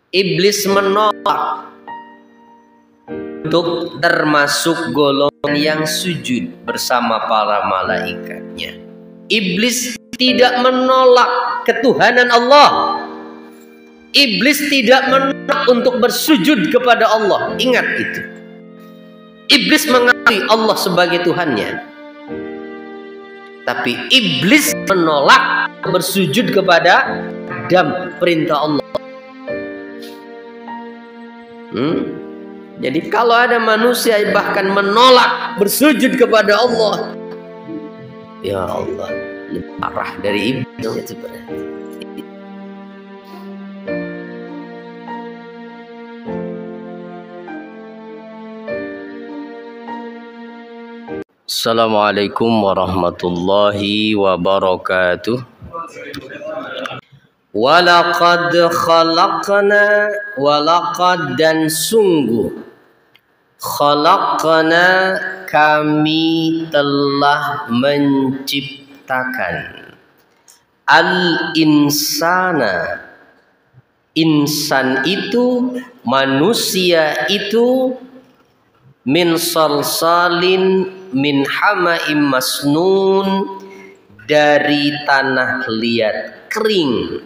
Iblis menolak untuk termasuk golongan yang sujud bersama para malaikatnya. Iblis tidak menolak ketuhanan Allah. Iblis tidak menolak untuk bersujud kepada Allah. Ingat itu. Iblis mengakui Allah sebagai Tuhannya. Tapi iblis menolak bersujud kepada Adam, perintah Allah. Jadi kalau ada manusia bahkan menolak bersujud kepada Allah, ya Allah, lebih parah dari iblis sebenarnya. Assalamualaikum warahmatullahi wabarakatuh. Walaqad khalaqna, walaqad dan sungguh, khalaqna kami telah menciptakan al-insana, insan itu, manusia itu, min salsalin min hama'im masnun, dari tanah liat kering,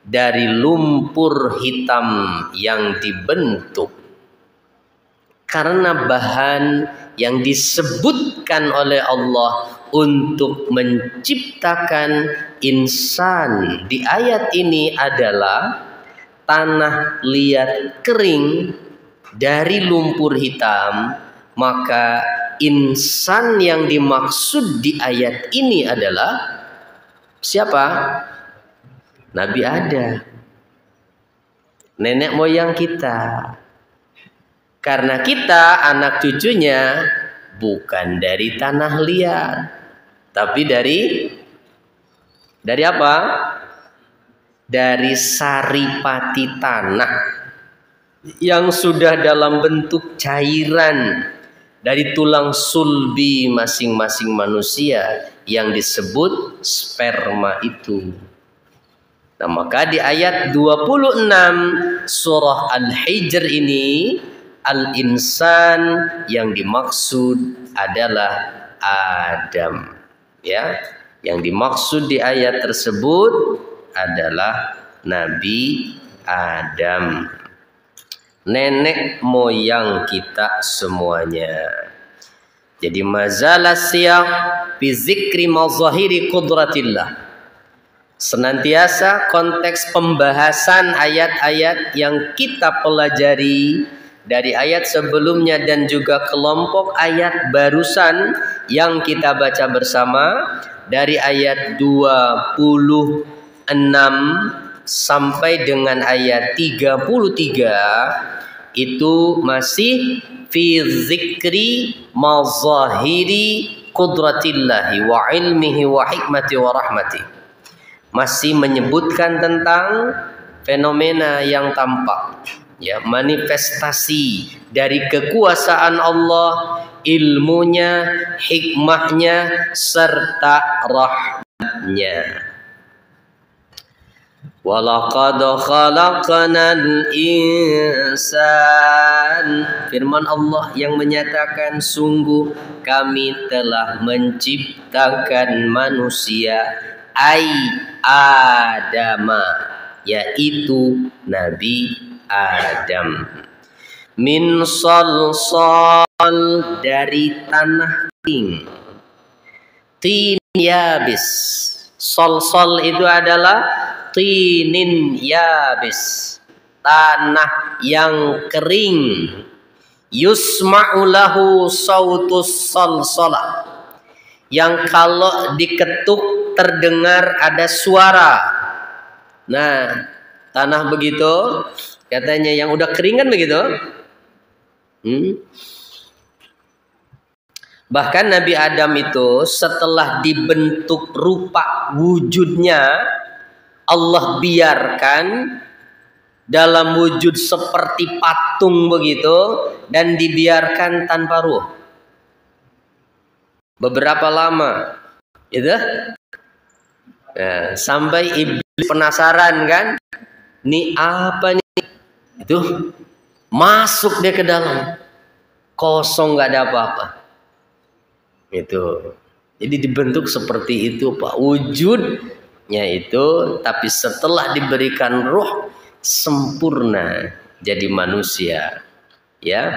dari lumpur hitam yang dibentuk. Karena bahan yang disebutkan oleh Allah untuk menciptakan insan di ayat ini adalah tanah liat kering dari lumpur hitam, maka insan yang dimaksud di ayat ini adalah siapa? Nabi Adam, nenek moyang kita. Karena kita anak cucunya bukan dari tanah liat, tapi dari apa? Dari saripati tanah yang sudah dalam bentuk cairan dari tulang sulbi masing-masing manusia yang disebut sperma itu. Nah, maka di ayat 26 surah Al-Hijr ini, al-insan yang dimaksud adalah Adam. Ya, yang dimaksud di ayat tersebut adalah Nabi Adam, nenek moyang kita semuanya. Jadi mazala siyaq fi zikri mazahiri qudratillah. Senantiasa konteks pembahasan ayat-ayat yang kita pelajari dari ayat sebelumnya dan juga kelompok ayat barusan yang kita baca bersama dari ayat 26 sampai dengan ayat 33 itu masih fi zikri mazahiri qudratillahi wa ilmihi wa hikmati wa rahmati. Masih menyebutkan tentang fenomena yang tampak, ya, manifestasi dari kekuasaan Allah, ilmunya, hikmahnya, serta rahmatnya. Walaqad khalaqnal insan, firman Allah yang menyatakan sungguh kami telah menciptakan manusia, ai Adama, yaitu Nabi Adam, min salsal, dari tanah kering, tin yabis. Salsal itu adalah tinin yabis, tanah yang kering. Yusma'u lahu sautus salsalah, yang kalau diketuk terdengar ada suara. Nah, tanah begitu katanya yang udah kering kan begitu. Bahkan Nabi Adam itu setelah dibentuk rupa wujudnya, Allah biarkan dalam wujud seperti patung begitu dan dibiarkan tanpa ruh beberapa lama, gitu. Nah, sampai iblis penasaran kan, ini apa nih? Tuh, masuk dia ke dalam, kosong, nggak ada apa-apa. Itu. Jadi dibentuk seperti itu, Pak. Wujudnya itu, tapi setelah diberikan ruh sempurna jadi manusia, ya.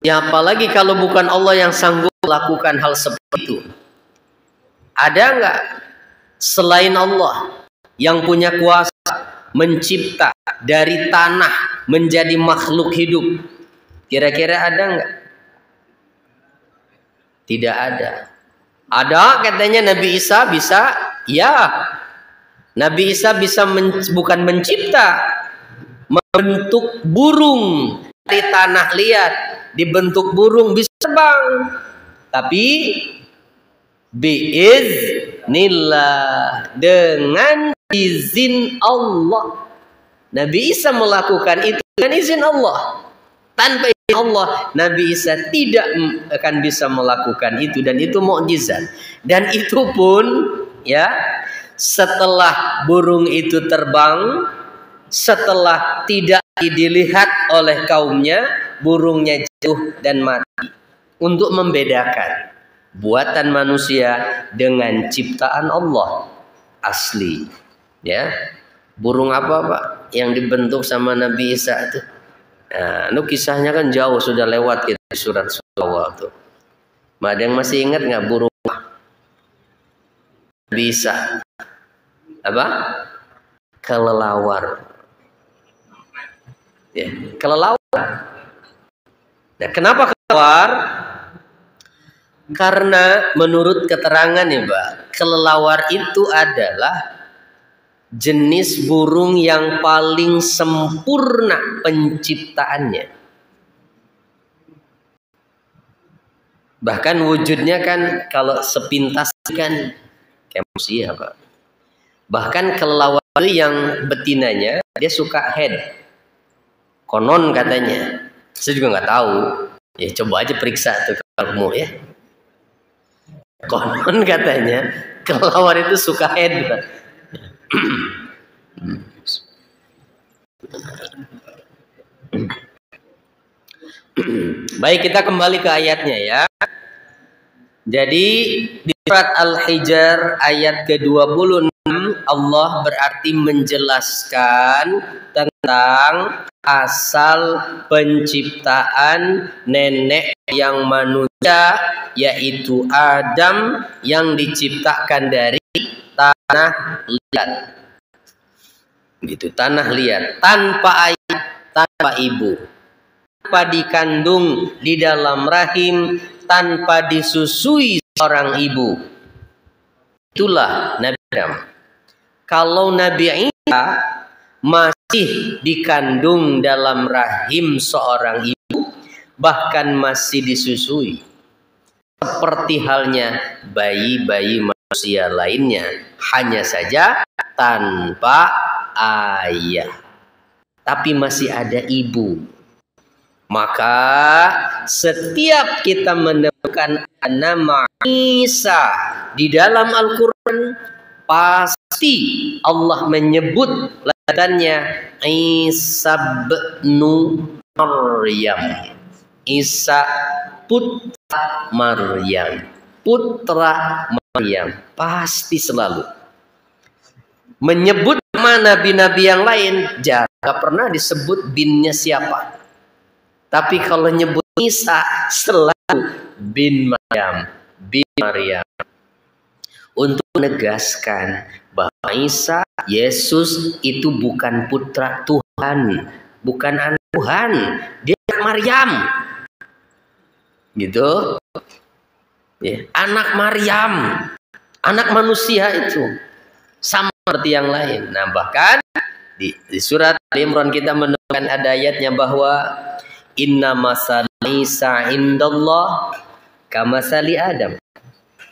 Ya apalagi kalau bukan Allah yang sanggup melakukan hal seperti itu. Ada nggak selain Allah yang punya kuasa mencipta dari tanah menjadi makhluk hidup? Kira-kira ada nggak? Tidak ada. Ada katanya Nabi Isa bisa, ya. Nabi Isa bisa bukan mencipta, membentuk burung dari tanah liat, dibentuk burung bisa terbang. Tapi biiznillah, dengan izin Allah. Nabi Isa melakukan itu dengan izin Allah. Tanpa izin Allah, Nabi Isa tidak akan bisa melakukan itu, dan itu mukjizat. Dan itu pun, ya, setelah burung itu terbang, setelah tidak dilihat oleh kaumnya, burungnya jatuh dan mati. Untuk membedakan buatan manusia dengan ciptaan Allah asli, ya. Burung apa, Pak, yang dibentuk sama Nabi Isa itu? Nah, itu kisahnya kan jauh, sudah lewat kita di surat awal tuh. Ada yang masih ingat nggak burung Nabi Isa? Apa? Kelelawar. Ya, kelelawar. Nah, kenapa kelelawar? Karena menurut keterangan ya, Pak, kelelawar itu adalah jenis burung yang paling sempurna penciptaannya. Bahkan wujudnya kan kalau sepintas kan kayak manusia, Pak. Bahkan kelelawar yang betinanya dia suka head. Konon katanya. Saya juga nggak tahu. Ya coba aja periksa tuh kamu, ya. Konon katanya kelelawar itu suka head, Pak. Baik, kita kembali ke ayatnya, ya. Jadi di surat Al-Hijr ayat ke-26 Allah berarti menjelaskan tentang asal penciptaan nenek yang manusia, yaitu Adam, yang diciptakan dari tanah liat. Gitu, tanah liat, tanpa ayah, tanpa ibu, tanpa dikandung di dalam rahim, tanpa disusui seorang ibu. Itulah Nabi Adam. Kalau Nabi Isa masih dikandung dalam rahim seorang ibu, bahkan masih disusui, seperti halnya bayi-bayi manusia lainnya, hanya saja tanpa ayah, tapi masih ada ibu. Maka setiap kita menemukan nama Isa di dalam Al-Quran, pasti Allah menyebut latannya Isa bin Maryam. Isa putra Maryam, putra Maryam, pasti selalu menyebut nama nabi-nabi yang lain, jarang pernah disebut binnya siapa. Tapi kalau nyebut Isa selalu bin Maryam, bin Maryam, untuk menegaskan bahwa Isa, Yesus itu bukan putra Tuhan, bukan anak Tuhan, dia anak Maryam. Gitu. Ya, anak Maryam, anak manusia itu sama seperti yang lain. Nah, bahkan di surat Al-Imran kita menemukan ada ayatnya bahwa inna masal Isa indallah kamasali Adam.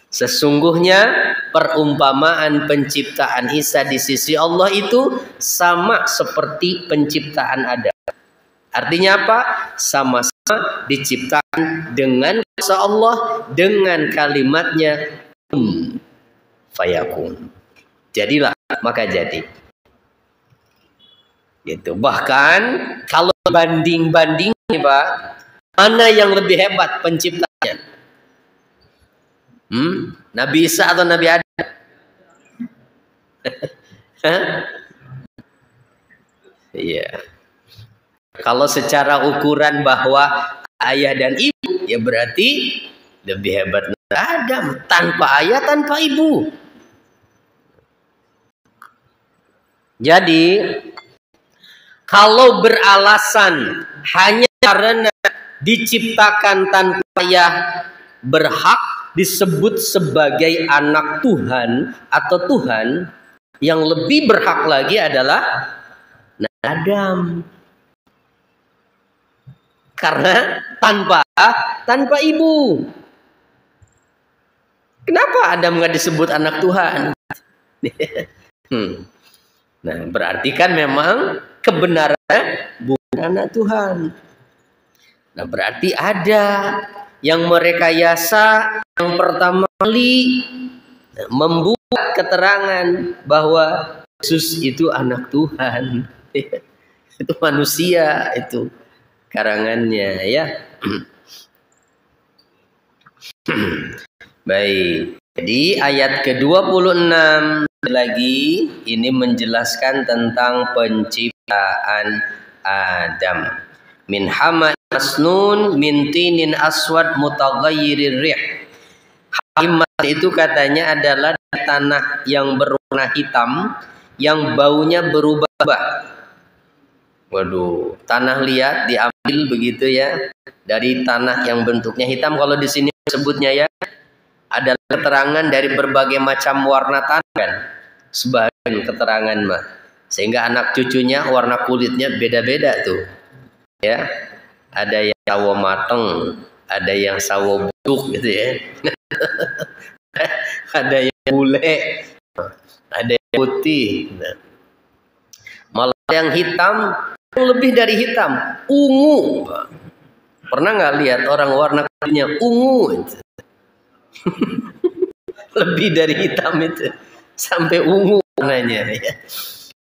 Sesungguhnya perumpamaan penciptaan Isa di sisi Allah itu sama seperti penciptaan Adam. Artinya apa? Sama-sama diciptakan dengan kuasa Allah, dengan kalimatnya kun fayakun. Jadilah maka jadi. Gitu. Bahkan kalau banding-banding nih Pak, mana yang lebih hebat penciptanya? Nabi Isa atau Nabi Adam? Iya. Kalau secara ukuran bahwa ayah dan ibu, ya berarti lebih hebat Nabi Adam, tanpa ayah, tanpa ibu. Jadi kalau beralasan hanya karena diciptakan tanpa ayah berhak disebut sebagai anak Tuhan atau Tuhan, yang lebih berhak lagi adalah Adam. Karena tanpa ibu. Kenapa Adam nggak disebut anak Tuhan? Nah, berarti kan memang kebenarannya bukan anak Tuhan. Nah, berarti ada yang merekayasa yang pertama kali membuat keterangan bahwa Yesus itu anak Tuhan. Itu manusia, itu karangannya ya. Baik. Jadi ayat ke-26 lagi ini menjelaskan tentang penciptaan Adam. Min hama masnun min tinin aswad mutaghayyirir rih. Himmat itu katanya adalah tanah yang berwarna hitam yang baunya berubah-ubah. Waduh, tanah liat diambil begitu ya, dari tanah yang bentuknya hitam. Kalau di sini sebutnya ya, adalah keterangan dari berbagai macam warna tanah kan, sebagian keterangan mah, sehingga anak cucunya warna kulitnya beda-beda tuh ya, ada yang sawo mateng, ada yang sawo busuk gitu ya. Ada yang bule, ada yang putih, malah yang hitam, yang lebih dari hitam, ungu. Pernah nggak lihat orang warna kulitnya ungu itu? Lebih dari hitam itu sampai ungu warnanya ya.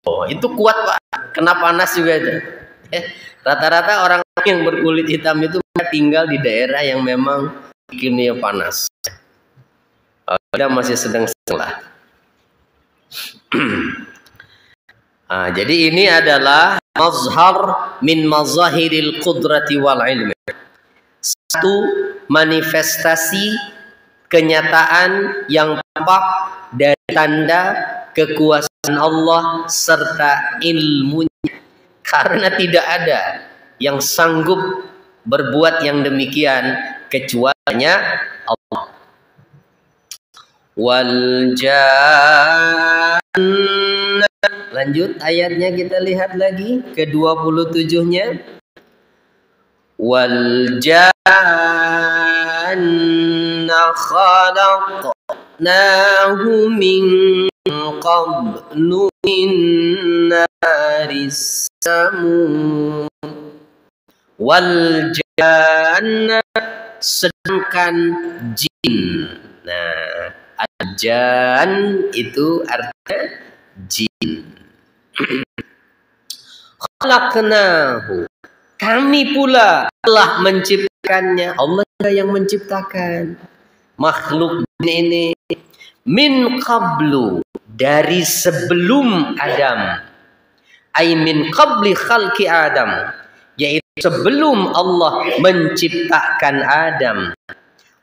Oh, itu kuat Pak, kena panas juga itu. Rata-rata orang yang berkulit hitam itu tinggal di daerah yang memang iklimnya panas. Kita masih sedang-sedang lah. Jadi ini adalah mazhar min mazahiril qudrati wal ilmi. Satu manifestasi kenyataan yang tampak dari tanda kekuasaan Allah serta ilmunya, karena tidak ada yang sanggup berbuat yang demikian kecuali Allah. Wal janna, lanjut ayatnya kita lihat lagi ke-27-nya. Wal janna khalaqnahu min qablu min naris samum. Wal janna, sedangkan jin. Nah, al-jan itu artinya jin. Khalaqnahu, kami pula telah menciptakannya. Allah yang menciptakan makhluk ini min qablu, dari sebelum Adam. Ay min qabli khalqi Adam, yaitu sebelum Allah menciptakan Adam.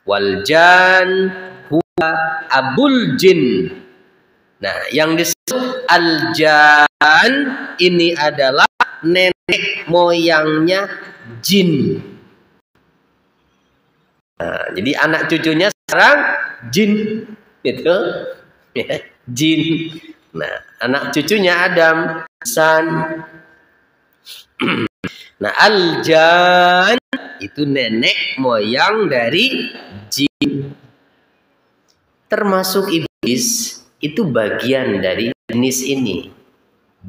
Wal jan huwa abul jin. Nah, yang disebut al jan ini adalah nenek moyangnya jin. Nah, jadi anak cucunya sekarang jin, gitu, ya, jin. Nah, anak cucunya Adam, San. Nah, al-jan itu nenek moyang dari jin. Termasuk iblis, itu bagian dari jenis ini,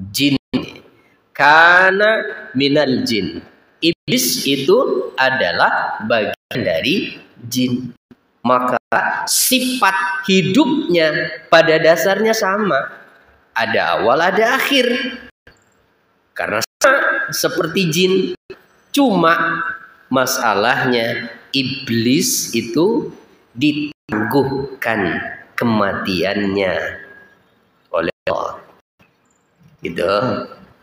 jin. Karena minal jin, iblis itu adalah bagian dari jin. Maka sifat hidupnya pada dasarnya sama. Ada awal, ada akhir. Karena sama seperti jin. Cuma masalahnya iblis itu ditangguhkan kematiannya oleh Allah. Gitu.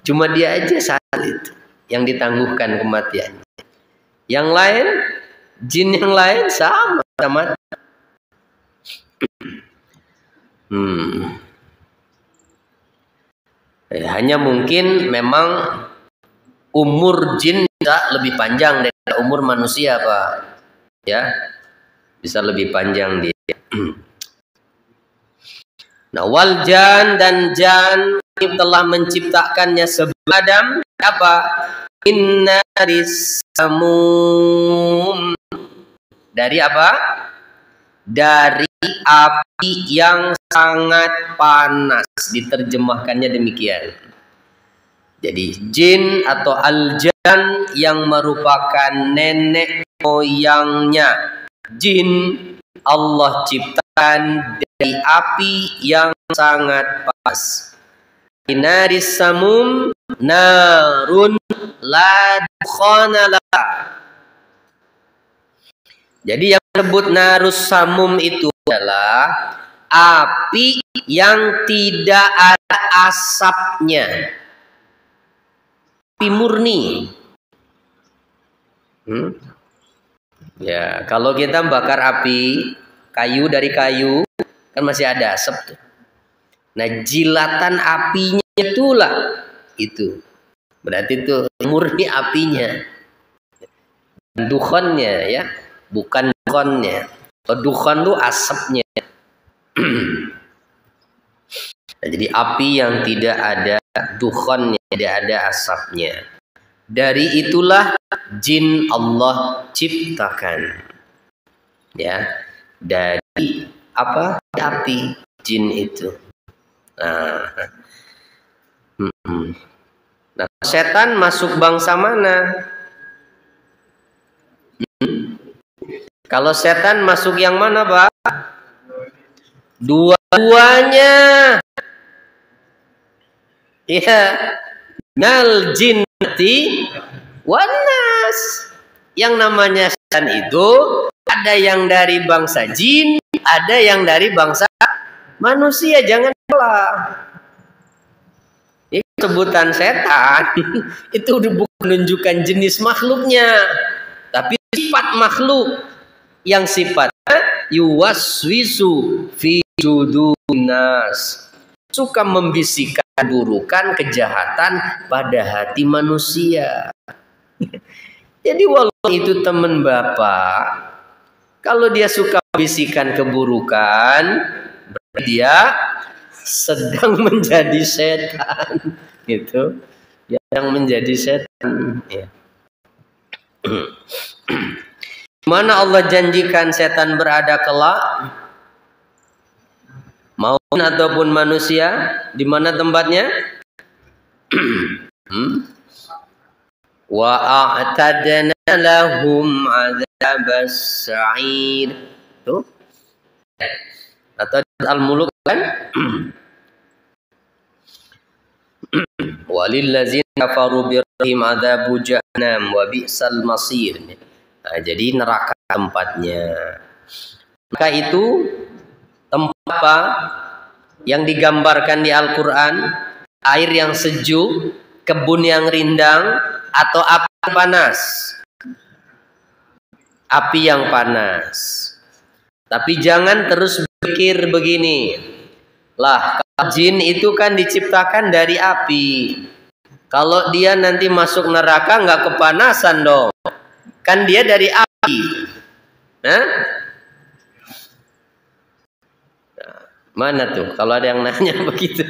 Cuma dia aja saat itu yang ditangguhkan kematiannya. Yang lain, jin yang lain sama. Hanya mungkin memang umur jin bisa lebih panjang dari umur manusia, Pak. Ya, bisa lebih panjang dia. Nah, wal jan dan jan telah menciptakannya sebelum Adam. Apa? Innaris samum. Dari apa? Dari api yang sangat panas. Diterjemahkannya demikian. Jadi jin atau al-jan yang merupakan nenek moyangnya jin, Allah ciptakan dari api yang sangat panas. Inaris samum narun la dukhana laha. Jadi yang disebut narus samum itu adalah api yang tidak ada asapnya. Api murni. Ya, kalau kita bakar api, kayu dari kayu, kan masih ada asap tuh. Nah, jilatan apinya itulah itu. Berarti itu murni apinya. Dukhannya ya, bukan dukhannya. Kalau dukhan itu asapnya. Nah, jadi api yang tidak ada dukhannya, tidak ada asapnya. Dari itulah jin Allah ciptakan. Ya, dari apa? Api jin itu. Nah, setan masuk bangsa mana? Kalau setan masuk yang mana, Pak? Dua-duanya. Ya, nal jinnati wanas. Yang namanya setan itu ada yang dari bangsa jin, ada yang dari bangsa manusia. Jangan salah. Ini sebutan setan itu bukan menunjukkan jenis makhluknya, tapi sifat makhluk yang sifatnya yuwaswisu fi judunas, suka membisikkan keburukan, kejahatan pada hati manusia. Jadi walaupun itu teman Bapak, kalau dia suka membisikkan keburukan, berarti dia sedang menjadi setan, gitu. Yang menjadi setan. Ya. Mana Allah janjikan setan berada kelak? Maupun ataupun manusia, di mana tempatnya? Wa a'tadna lahum 'adzabas sa'ir. Tuh. Atau Al-Muluk kan? Walillazina kafaru birrahim 'adzabu jahannam wa bi'sal masir. Nah, jadi neraka tempatnya. Maka itu tempat apa yang digambarkan di Al-Quran? Air yang sejuk, kebun yang rindang, atau api yang panas? Api yang panas. Tapi jangan terus berpikir begini, lah jin itu kan diciptakan dari api. Kalau dia nanti masuk neraka nggak kepanasan dong. Kan dia dari api. Nah, mana tuh? Kalau ada yang nanya begitu.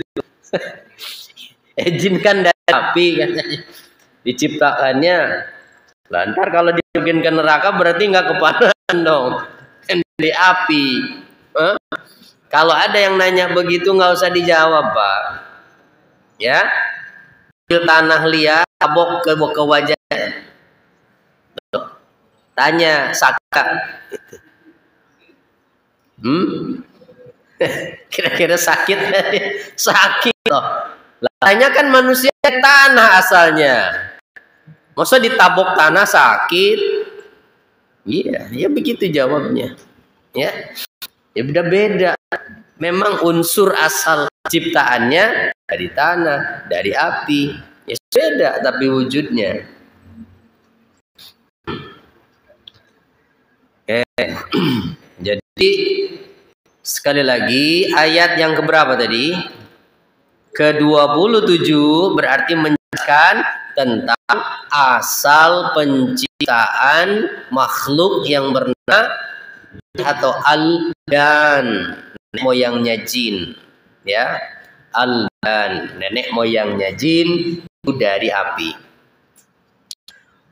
Jin kan dari api katanya. Diciptakannya. Lantar kalau dimasukin ke neraka berarti nggak kepanasan dong. Kan dari api. Kalau ada yang nanya begitu nggak usah dijawab, Pak. Ya. Tanah liat, tabok ke wajahnya. Tanya Saka. Kira-kira sakit? Sakit. toh. Lainnya kan manusia tanah asalnya. Masa ditabok tanah sakit? Iya, ya begitu jawabnya. Ya. Ya beda-beda. Memang unsur asal ciptaannya dari tanah, dari api. Ya beda tapi wujudnya. Jadi sekali lagi ayat yang keberapa tadi? Ke-27 berarti menjelaskan tentang asal penciptaan makhluk yang bernama atau al-dan, nenek moyangnya jin, ya. Al-dan, nenek moyangnya jin itu dari api.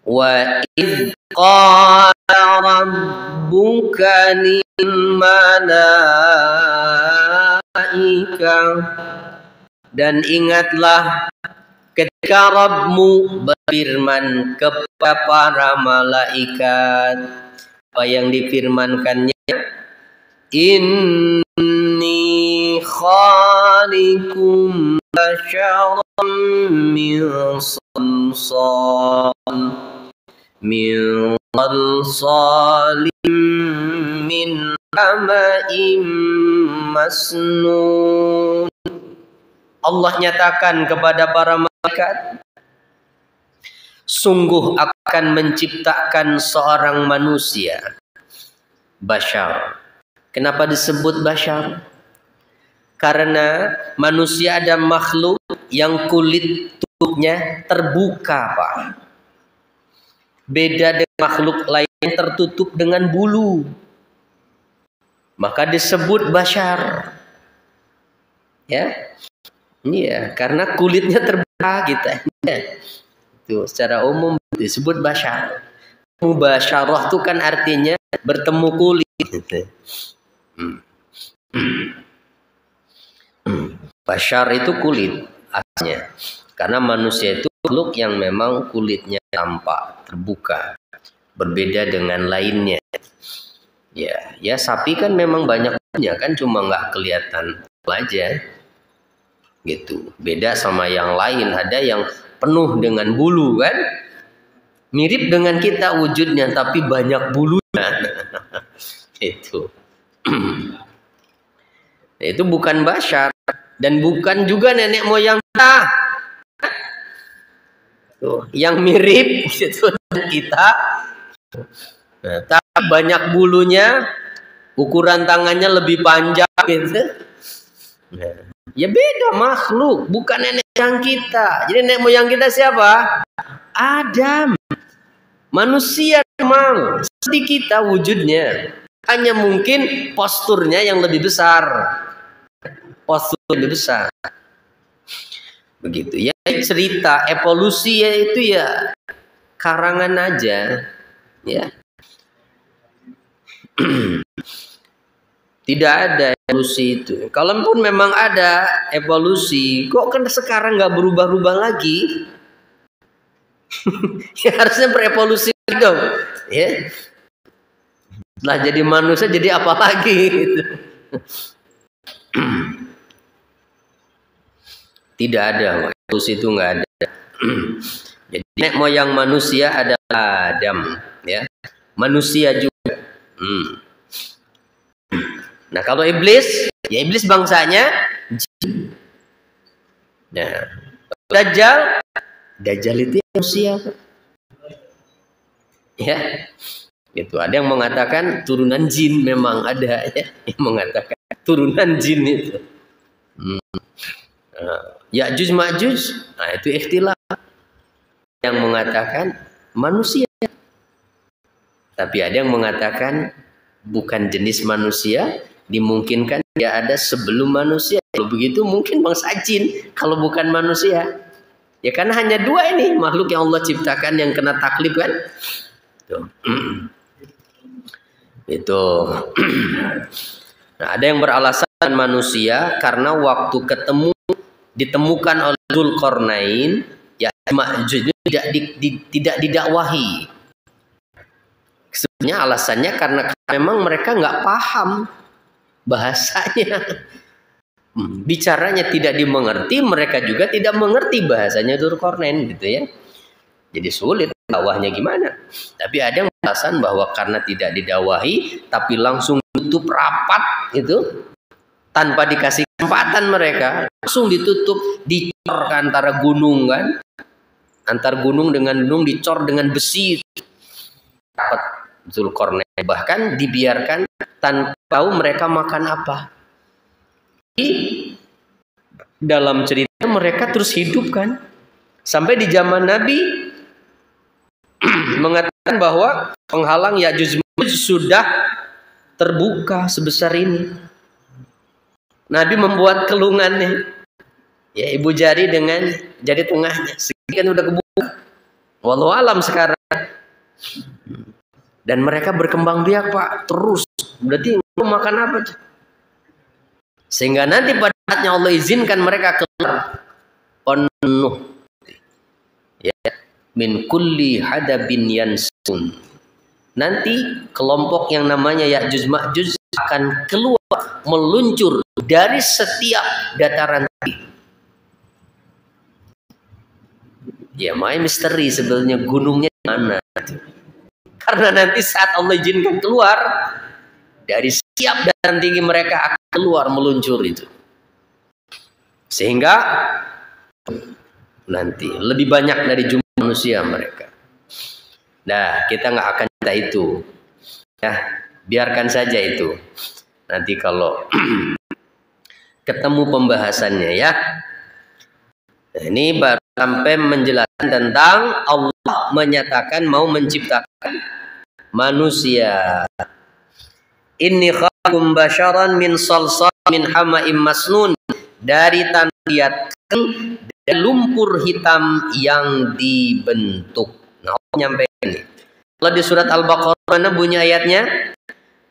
Wa idh qala rabbuka lil malaikah, dan ingatlah ketika Rabbmu berfirman kepada para malaikat, apa yang difirmankannya, inni khaliqum basyaran min salsalim min hama'im masnun. Allah nyatakan kepada para malaikat, sungguh akan menciptakan seorang manusia, bashar. Kenapa disebut bashar? Karena manusia ada makhluk yang kulit tubuhnya terbuka, Pak. Beda dengan makhluk lain yang tertutup dengan bulu. Maka disebut bashar. Ya. Iya, karena kulitnya terbuka kita. Itu secara umum disebut bashar. Mubasyarah itu kan artinya bertemu kulit. Bashar itu kulit aslinya. Karena manusia itu makhluk yang memang kulitnya tampak, terbuka. Berbeda dengan lainnya. Ya sapi kan memang banyak punya kan, cuma nggak kelihatan aja. Gitu. Beda sama yang lain, ada yang penuh dengan bulu kan, mirip dengan kita wujudnya tapi banyak bulunya. Itu itu bukan bashar dan bukan juga nenek moyang kita. Tuh, yang mirip gitu kita, nah, tapi banyak bulunya, ukuran tangannya lebih panjang gitu. Nah, ya beda makhluk, bukan nenek moyang kita. Jadi nenek moyang kita siapa? Adam. Manusia normal seperti kita wujudnya. Hanya mungkin posturnya yang lebih besar. Postur lebih besar. Begitu ya, cerita evolusi ya itu ya karangan aja. Ya. Tidak ada evolusi itu. Kalaupun memang ada evolusi, kok kan sekarang nggak berubah-ubah lagi? Ya harusnya berevolusi dong. Ya. Setelah jadi manusia jadi apa lagi? Gitu. Tidak ada, evolusi itu nggak ada. Jadi nenek moyang manusia adalah Adam, ya. Manusia juga. Nah kalau iblis, ya iblis bangsanya jin. Nah, Dajjal itu manusia. Ya, itu ada yang mengatakan turunan jin, memang ada ya yang mengatakan turunan jin itu. Ya'juj Ma'juj, nah itu ikhtilaf. Yang mengatakan manusia, tapi ada yang mengatakan bukan jenis manusia, dimungkinkan dia ada sebelum manusia. Kalau begitu mungkin bangsa jin, kalau bukan manusia. Ya karena hanya dua ini makhluk yang Allah ciptakan yang kena taklif kan. Itu. Nah, ada yang beralasan manusia karena waktu ditemukan oleh Dzulqarnain, ya Ma'juj tidak didakwahi. Sebenarnya alasannya karena memang mereka nggak paham bahasanya. bicaranya tidak dimengerti, mereka juga tidak mengerti bahasanya Dzulqarnain gitu ya. Jadi sulit dakwahnya gimana. Tapi ada yang alasan bahwa karena tidak didakwahi tapi langsung tutup rapat gitu, tanpa dikasih kesempatan mereka, langsung ditutup, dicor antara gunung kan. Antar gunung dengan gunung dicor dengan besi. Rapat Dzulqarnain, bahkan dibiarkan tanpa tahu mereka makan apa. Di dalam cerita mereka terus hidup kan. Sampai di zaman Nabi mengatakan bahwa penghalang Ya'juj Ma'juj sudah terbuka sebesar ini. Nabi membuat kelungannya, ya ibu jari dengan jari tengahnya, segini kan udah kebuka. Wallahu alam sekarang. Dan mereka berkembang biak Pak, terus. Berarti mau makan apa tuh? Sehingga nanti pada saatnya Allah izinkan mereka keluar penuh. Ya. Min kulli hadabin yansun. Nanti kelompok yang namanya Ya'juj Ma'juj akan keluar, meluncur dari setiap dataran tinggi. Ya, main misteri sebenarnya gunungnya mana. Karena nanti saat Allah izinkan keluar, dari setiap dataran tinggi mereka akan keluar meluncur itu. Sehingga nanti lebih banyak dari jumlah manusia mereka. Nah, kita nggak akan cerita itu. Ya, biarkan saja itu. Nanti kalau ketemu pembahasannya ya. Nah, ini baru sampai menjelaskan tentang Allah menyatakan mau menciptakan manusia. Inni khalaqakum basyaran min salsal min hama'im masnun, dari tanah liat dan lumpur hitam yang dibentuk. Nah, Allah nyampein ini. Kalau di surat Al-Baqarah mana bunyi ayatnya?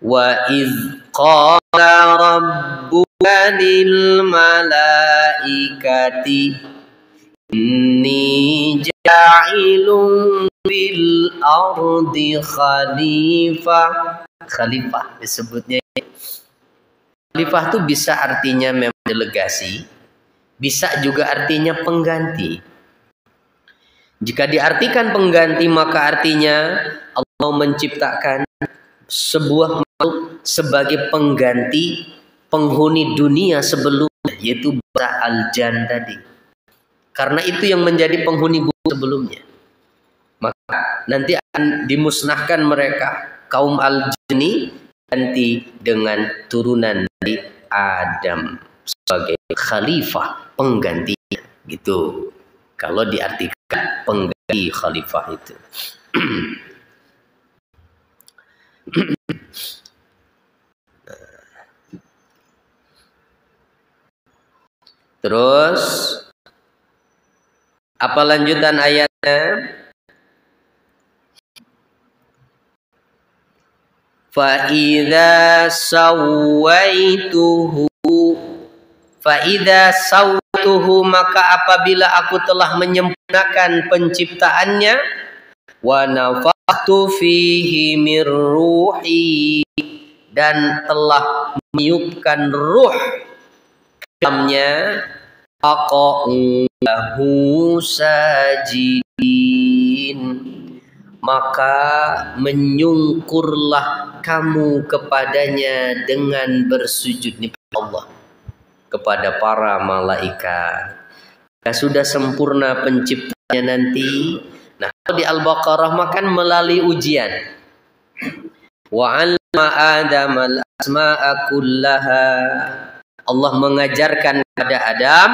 Wa iz qala rabbuka lil malaikati inni ja'ilun bil ardi khalifah. Khalifah disebutnya. Khalifah itu bisa artinya memang delegasi, bisa juga artinya pengganti. Jika diartikan pengganti, maka artinya Allah menciptakan sebuah makhluk sebagai pengganti penghuni dunia sebelumnya, yaitu bangsa Al-Jan tadi. Karena itu yang menjadi penghuni bumi sebelumnya. Maka nanti akan dimusnahkan mereka, kaum Al-Jani, ganti dengan turunan dari Adam sebagai khalifah, pengganti gitu. Kalau diartikan pengganti khalifah itu. Terus apa lanjutan ayatnya? Fa idza sawaituhu maka apabila aku telah menyempurnakan penciptaannya, wa nafakhtu fihi mir ruhi, dan telah meniupkan ruh dalamnya, faqa'u lahu sajidin, maka menyungkurlah kamu kepadanya dengan bersujud. Nih Allah kepada para malaikat. Jika sudah sempurna penciptanya nanti, nah kalau di Al-Baqarah makan melalui ujian. Wa 'allama Adam al-asma'a kullaha. Allah mengajarkan kepada Adam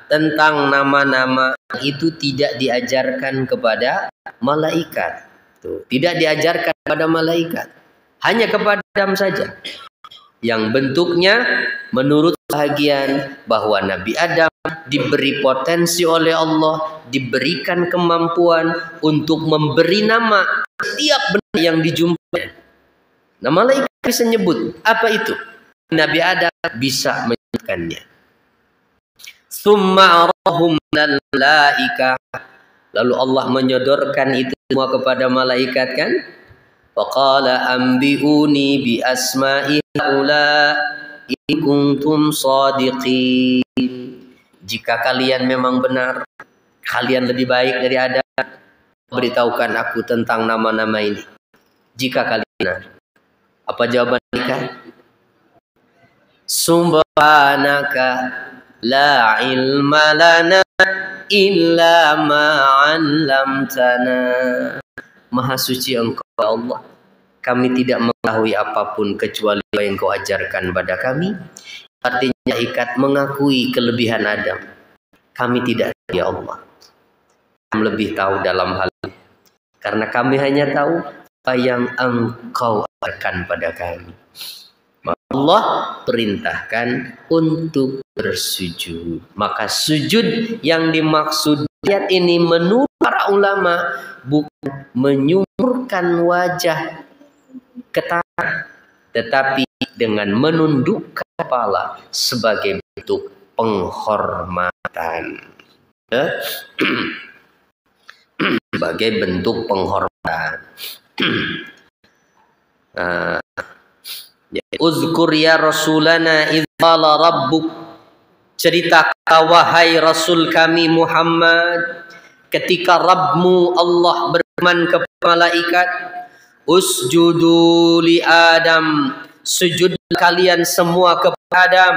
tentang nama-nama itu tidak diajarkan kepada malaikat. Tuh, tidak diajarkan kepada malaikat, hanya kepada Adam saja. Yang bentuknya menurut bahagian bahwa Nabi Adam diberi potensi oleh Allah, diberikan kemampuan untuk memberi nama setiap benda yang dijumpai. Nah, malaikat bisa nyebut apa itu. Nabi Adam bisa menyebutkannya. Summa arahum malaika, lalu Allah menyodorkan itu semua kepada malaikat kan. Faqala ambiuni bi asma'i haula, kuntum shadiqin. Jika kalian memang benar, kalian lebih baik dari Adam, beritahukan aku tentang nama-nama ini. Jika kalian benar. Apa jawaban mereka? Subhanaka la ilma lana illa ma 'allamtana. Maha suci Engkau Allah. Kami tidak mengetahui apapun kecuali apa yang Kau ajarkan pada kami. Artinya ikat mengakui kelebihan Adam. Kami tidak, ya Allah. Kami lebih tahu dalam hal ini. Karena kami hanya tahu apa yang Engkau ajarkan pada kami. Allah perintahkan untuk bersujud. Maka sujud yang dimaksud ayat ini menurut para ulama bukan menyumurkan wajah ke tanah, tetapi dengan menundukkan kepala sebagai bentuk penghormatan. Sebagai bentuk penghormatan. Uzkur ya Rasulana idz qala rabbuk. Ceritakan wahai Rasul kami Muhammad ketika Rabbmu Allah berfirman kepada malaikat, usjudu li Adam, sujud kalian semua kepada Adam.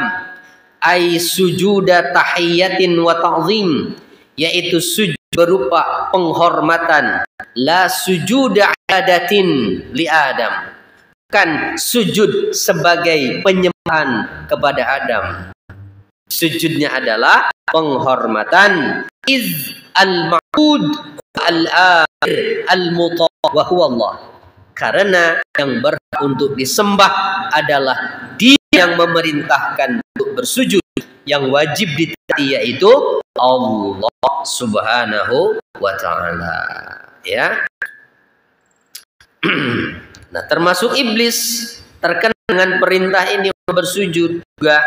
Ai sujuda tahiyatin wa ta'zim, yaitu sujud berupa penghormatan. La sujuda adatin li Adam, bukan sujud sebagai penyembahan kepada Adam. Sujudnya adalah penghormatan. Iz al-ma'bud al-akhir al-muta' wa huwa Allah. Karena yang berhak untuk disembah adalah Dia yang memerintahkan untuk bersujud. Yang wajib ditaati yaitu Allah Subhanahu wa ta'ala. Ya. Nah, termasuk iblis terkena dengan perintah ini bersujud juga.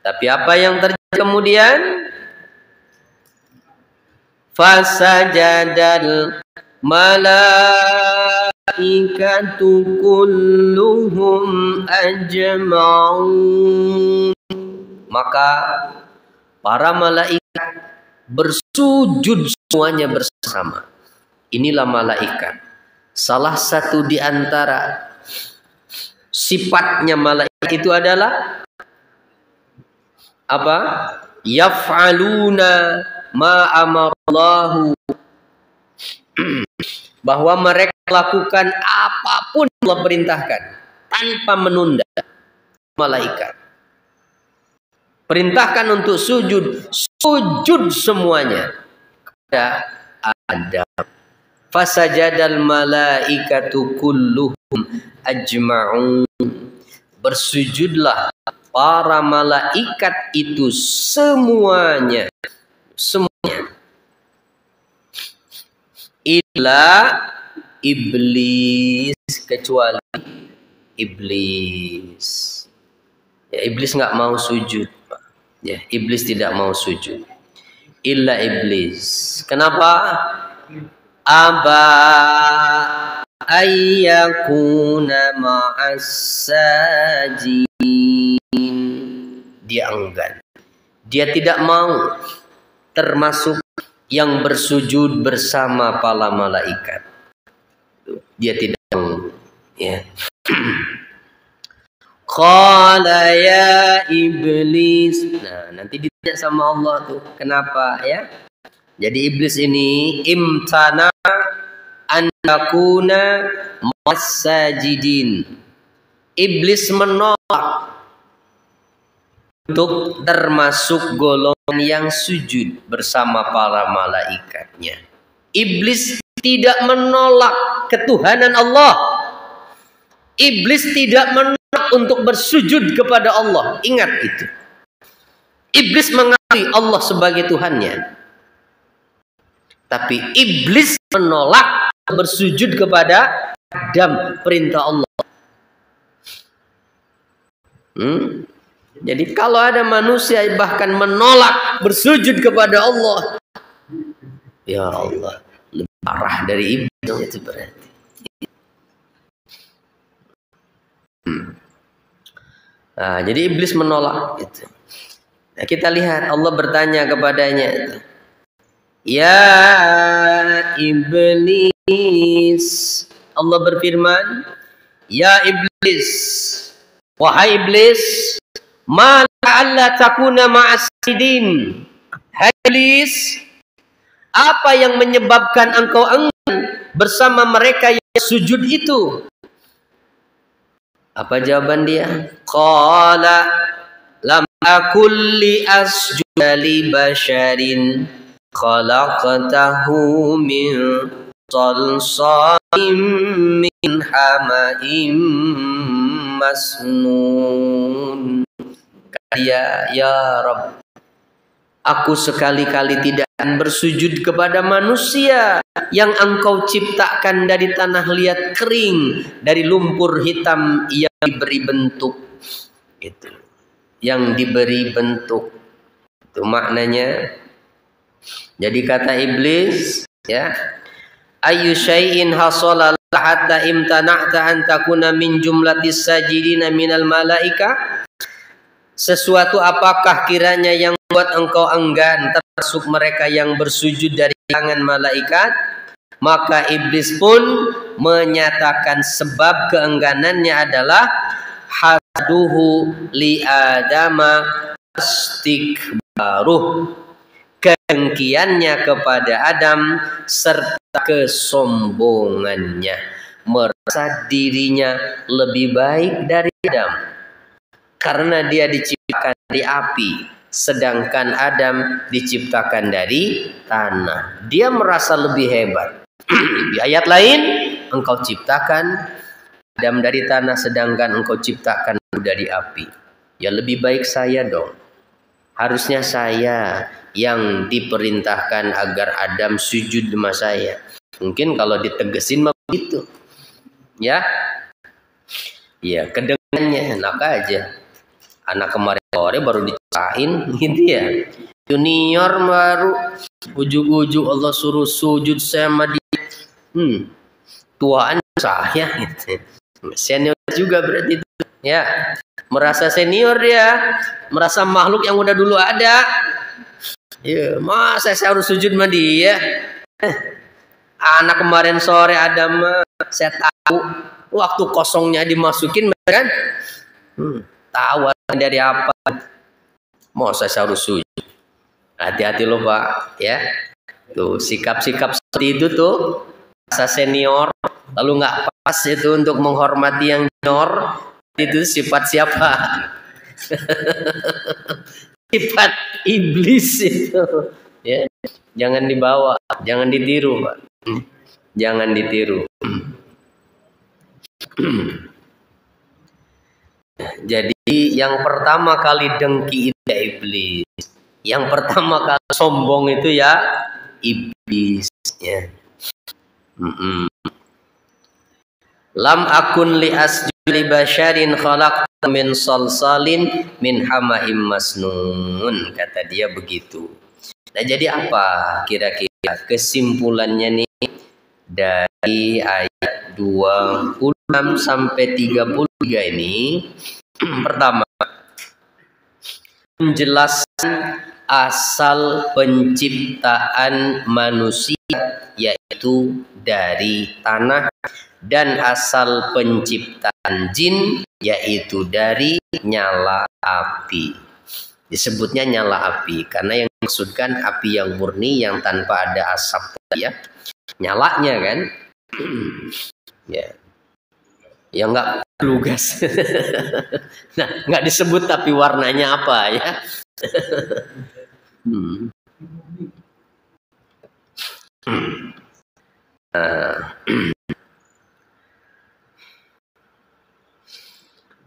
Tapi apa yang terjadi kemudian? Fasajadal malaikatu kulluhum ajma'un. Maka para malaikat bersujud semuanya bersama. Inilah malaikat. Salah satu di antara sifatnya malaikat itu adalah apa? Yaf'aluna ma amarallahu. Bahwa mereka lakukan apapun yang Allah perintahkan tanpa menunda. Malaikat perintahkan untuk sujud, sujud semuanya kepada Adam. Fasajadal malaikatu kulluhum ajma'un. Bersujudlah para malaikat itu semuanya. Illa iblis, kecuali iblis. Ya, iblis nggak mau sujud. Ya, iblis tidak mau sujud. Illa iblis. Kenapa? Aba ayyakuna ma'as sajidin. Dia enggan. Dia tidak mau termasuk yang bersujud bersama para malaikat. Dia tidak mau. Ya. Qala ya iblis. Nah, nanti ditanya sama Allah tuh, kenapa ya? Jadi iblis ini imtana an yakuna masajidin. Iblis menolak untuk termasuk golongan yang sujud bersama para malaikatnya. Iblis tidak menolak ketuhanan Allah. Iblis tidak menolak untuk bersujud kepada Allah. Ingat itu. Iblis mengakui Allah sebagai Tuhannya. Tapi iblis menolak bersujud kepada Adam, perintah Allah. Jadi kalau ada manusia bahkan menolak bersujud kepada Allah, ya Allah, lebih parah dari iblis itu berarti. Nah, jadi iblis menolak gitu. Nah, kita lihat Allah bertanya kepadanya, ya iblis, Allah berfirman, ya iblis, wahai iblis, ma alla takuna ma'as sajidin. Hai iblis, apa yang menyebabkan engkau enggan bersama mereka yang sujud itu? Apa jawaban dia? Qala lam akul li asjuda li basharin khalaqtahu min salsalim min hama'im masnun. Dia, ya Rabb, aku sekali-kali tidak akan bersujud kepada manusia yang engkau ciptakan dari tanah liat kering, dari lumpur hitam yang diberi bentuk. Itu yang diberi bentuk, itu maknanya. Jadi kata iblis, ya, ayu syai'in hasala hatta imtana'ta an takuna min jumlatis sajidina minal malaika. Sesuatu apakah kiranya yang membuat engkau enggan termasuk mereka yang bersujud dari kalangan malaikat? Maka iblis pun menyatakan sebab keengganannya adalah haduhu li adama istikbaruh, kedengkiannya kepada Adam serta kesombongannya, merasa dirinya lebih baik dari Adam karena dia diciptakan dari api, sedangkan Adam diciptakan dari tanah. Dia merasa lebih hebat. Di ayat lain, engkau ciptakan Adam dari tanah, sedangkan engkau ciptakan dari api. Ya lebih baik saya dong. Harusnya saya yang diperintahkan agar Adam sujud sama saya. Mungkin kalau ditegesin mah begitu. Ya. Ya, kedengarannya enak aja. Anak kemarin sore baru diciptain gitu ya. Junior baru ujuk-ujuk Allah suruh sujud sama dia. Tuaan saya gitu. Senior juga berarti itu. Ya, merasa senior dia, merasa makhluk yang udah dulu ada. Ya, masa saya harus sujud sama dia? Anak kemarin sore ada mah, saya tahu waktu kosongnya dimasukin kan? Tahu dari apa? Masa saya harus sujud? Hati-hati loh Pak, ya. Tuh sikap-sikap seperti itu tuh rasa senior, lalu nggak pas itu untuk menghormati yang junior. Itu sifat siapa? Sifat iblis itu, ya. Jangan dibawa, jangan ditiru, Pak. Jangan ditiru. Jadi yang pertama kali dengki itu ya iblis. Yang pertama kali sombong itu ya iblis, ya. Lam akun li asjudi basyarin khalaqtu min salsalin min hama'im masnun, kata dia begitu. Nah, jadi apa kira-kira kesimpulannya nih dari ayat 26 sampai 33 ini? Pertama, menjelaskan asal penciptaan manusia yaitu dari tanah, dan asal penciptaan jin yaitu dari nyala api. Disebutnya nyala api karena yang dimaksudkan api yang murni yang tanpa ada asap, ya. Nyalanya kan. Ya. Ya enggak lugas. Nah, enggak disebut tapi warnanya apa, ya.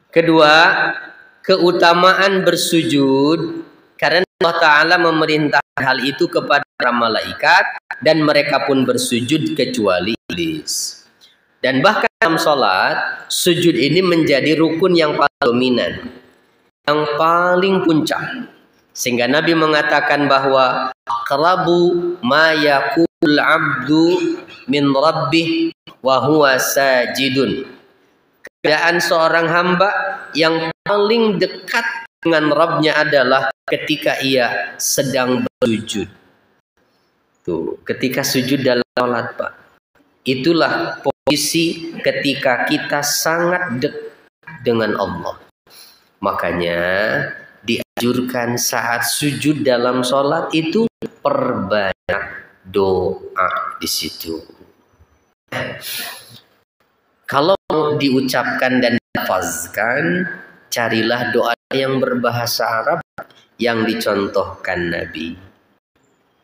Kedua, keutamaan bersujud karena Allah Ta'ala memerintahkan hal itu kepada para malaikat dan mereka pun bersujud kecuali iblis. Dan bahkan dalam sholat, sujud ini menjadi rukun yang paling dominan, yang paling puncak. Sehingga Nabi mengatakan bahwa aqrabu ma yakul abdu min rabbih wa huwa sajidun. keadaan seorang hamba yang paling dekat dengan Rabbnya adalah ketika ia sedang bersujud. Tuh, ketika sujud dalam salat, Pak. Itulah posisi ketika kita sangat dekat dengan Allah. Makanya dianjurkan saat sujud dalam sholat itu perbanyak doa di situ. Kalau diucapkan dan dilafazkan, carilah doa yang berbahasa Arab yang dicontohkan Nabi.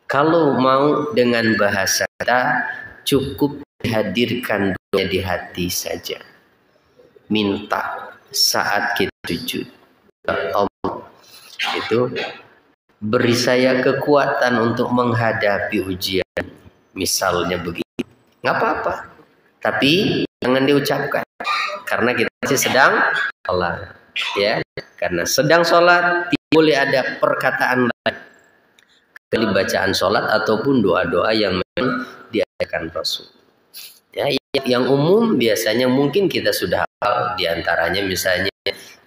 Kalau mau dengan bahasa kita, cukup dihadirkan doa di hati saja. Minta saat kita sujud. Allah itu beri saya kekuatan untuk menghadapi ujian. Misalnya begitu. Nggak apa-apa. Tapi jangan diucapkan. Karena kita masih sedang sholat. Ya. Karena sedang sholat tidak boleh ada perkataan lain. Kecuali bacaan sholat ataupun doa-doa yang memang diajarkan Rasul. Ya, yang umum biasanya mungkin kita sudah hafal, diantaranya misalnya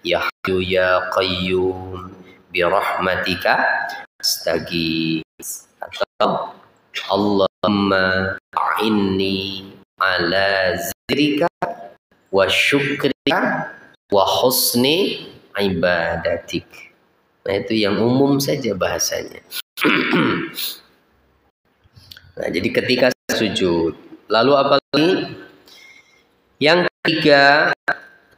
Ya Hayyu Ya Qayyum bi rahmatika astaghits, atau Allahumma a'inni ala zikrika wa syukrika wa husni ibadatik. Nah, itu yang umum saja bahasanya. Nah, jadi ketika sujud, lalu apa lagi? Yang ketiga,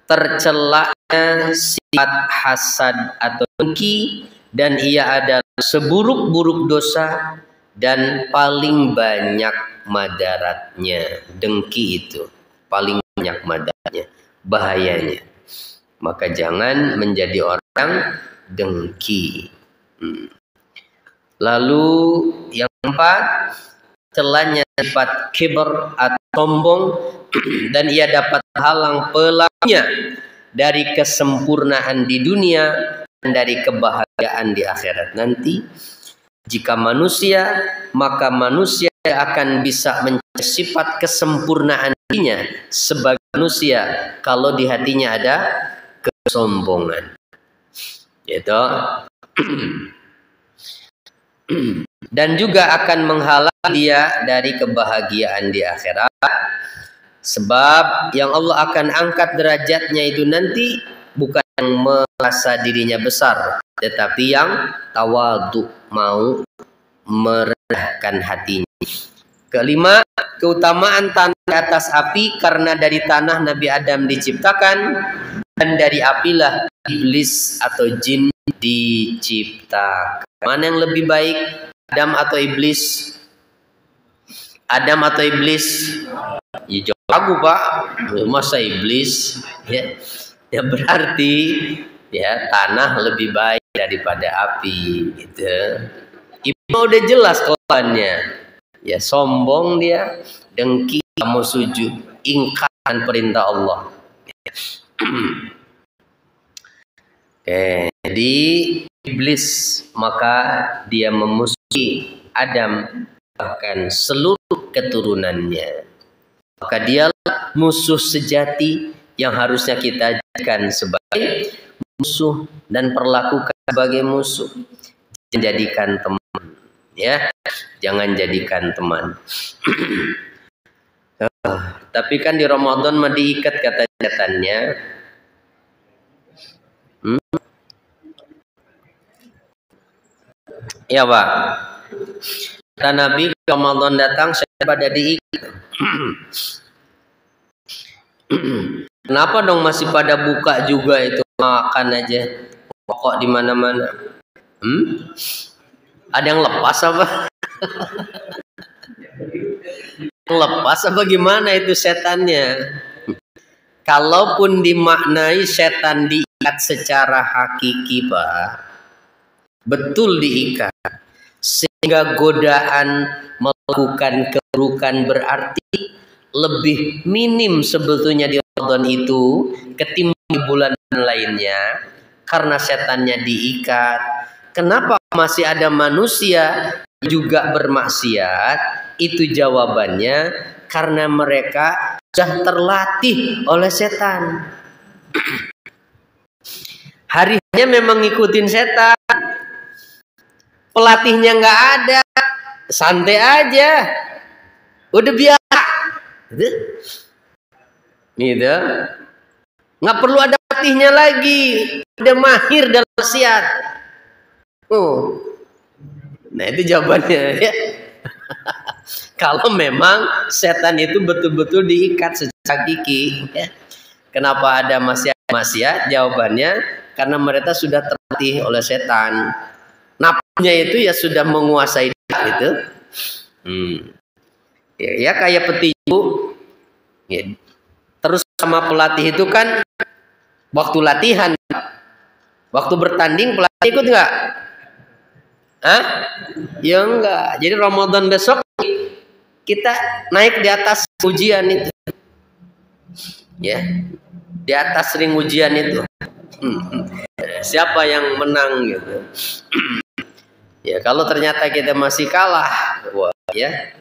tercelanya sifat hasad atau dengki, dan ia adalah seburuk-buruk dosa dan paling banyak madaratnya. Dengki itu paling banyak madaratnya, bahayanya. Maka jangan menjadi orang dengki. Lalu yang keempat, celanya sifat kibr atau sombong, dan ia dapat halang pelakunya dari kesempurnaan di dunia dan dari kebahagiaan di akhirat nanti. Jika manusia, maka manusia akan bisa mencapai sifat kesempurnaan dirinya sebagai manusia kalau di hatinya ada kesombongan. Yaitu dan juga akan menghalang dia dari kebahagiaan di akhirat. Sebab yang Allah akan angkat derajatnya itu nanti bukan yang merasa dirinya besar, tetapi yang tawadhu, mau merendahkan hatinya. Kelima, keutamaan tanah di atas api, karena dari tanah Nabi Adam diciptakan, dan dari apilah iblis atau jin diciptakan. Mana yang lebih baik, Adam atau iblis? Adam atau iblis? Ya jawab aku, Pak. Masa iblis? Ya berarti ya tanah lebih baik daripada api, gitu. Ibu udah jelas kelakuannya. Ya sombong dia, dengki, kamu sujud, ingkar perintah Allah. Oke, jadi iblis maka dia memusuhi Adam bahkan seluruh keturunannya. Maka dialah musuh sejati yang harusnya kita jadikan sebagai musuh dan perlakukan sebagai musuh. Jangan jadikan teman, ya. Jangan jadikan teman. Tapi kan di Ramadan mah diikat kata setannya. Ya Pak, kata Nabi, Ramadan datang saya pada diikat. Kenapa dong masih pada buka juga itu, makan aja, pokok di mana-mana? Ada yang lepas apa? Lepas apa gimana itu setannya? Kalaupun dimaknai setan diikat secara hakiki, Pak, betul diikat, sehingga godaan melakukan keburukan berarti lebih minim sebetulnya di Ramadan itu ketimbang di bulan lainnya, karena setannya diikat. Kenapa masih ada manusia juga bermaksiat? Itu jawabannya karena mereka sudah terlatih oleh setan. Hari-harinya memang ngikutin setan. Pelatihnya nggak ada, santai aja. Udah biasa. Gitu. Nggak perlu ada pelatihnya lagi. Udah mahir dalam maksiat. Oh. Nah itu jawabannya ya. Kalau memang setan itu betul-betul diikat secara gigi, ya. Kenapa ada maksiat? Jawabannya karena mereka sudah terlatih oleh setan. Nafsunya itu ya sudah menguasai dia, gitu. Ya kayak petinju. Ya. Terus sama pelatih itu kan waktu latihan, waktu bertanding pelatih ikut nggak? Hah? Ya enggak. Jadi Ramadan besok kita naik di atas ujian itu. Ya. Di atas ring ujian itu. Siapa yang menang gitu. Ya, kalau ternyata kita masih kalah, wah ya.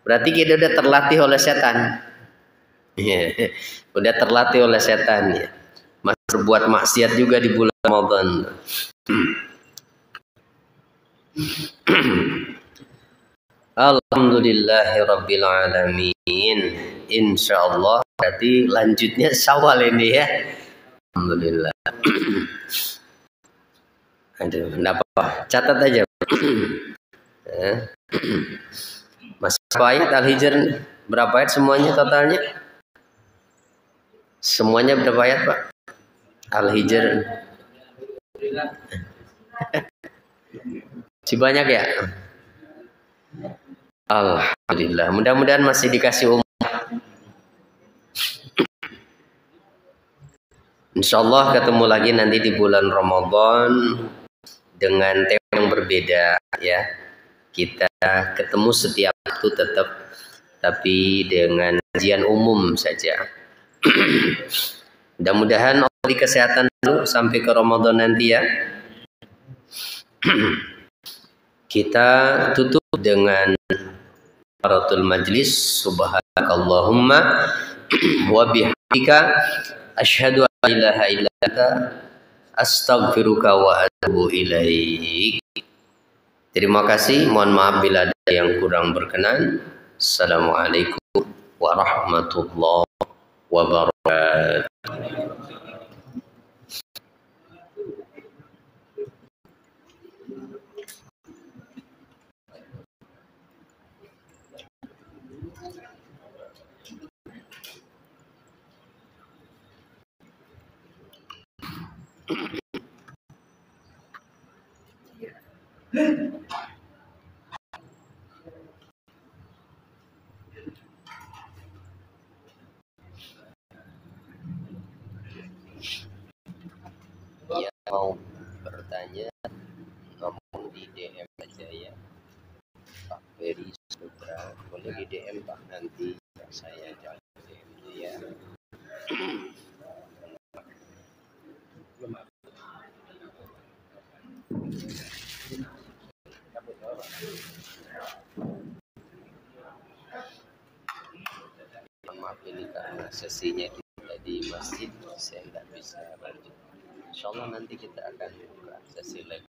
Berarti kita udah terlatih oleh setan. Ya, udah terlatih oleh setan ya. Masih berbuat maksiat juga di bulan Ramadan. Alhamdulillahirabbil alamin. Insyaallah berarti lanjutnya Syawal ini ya. Alhamdulillah. Aduh, enggak apa-apa. Catat aja. Mas ayat Al-Hijr berapa ayat semuanya totalnya? Semuanya berapa ayat, Pak? Al-Hijr. Si banyak ya? Alhamdulillah. Mudah-mudahan masih dikasih umur. Insyaallah ketemu lagi nanti di bulan Ramadan dengan tema yang berbeda ya. Kita ketemu setiap waktu tetap, tapi dengan kajian umum saja. Mudah-mudahan Allah beri kesehatan dulu sampai ke Ramadan nanti ya. Kita tutup dengan kafaratul majlis. Subhanakallahumma wa bihamdika asyhadu an la ilaha illa anta astaghfiruka wa atubu ilaik. Terima kasih. Mohon maaf bila ada yang kurang berkenan. Assalamualaikum warahmatullahi wabarakatuh. Ya, mau bertanya ngomong di DM aja ya, Pak Ferry Sutra. Boleh di DM Pak, nanti saya jawab DM ya. Maaf ini karena sesinya kita di masjid, saya nggak bisa lanjut. Insyaallah nanti kita akan buka sesi lagi.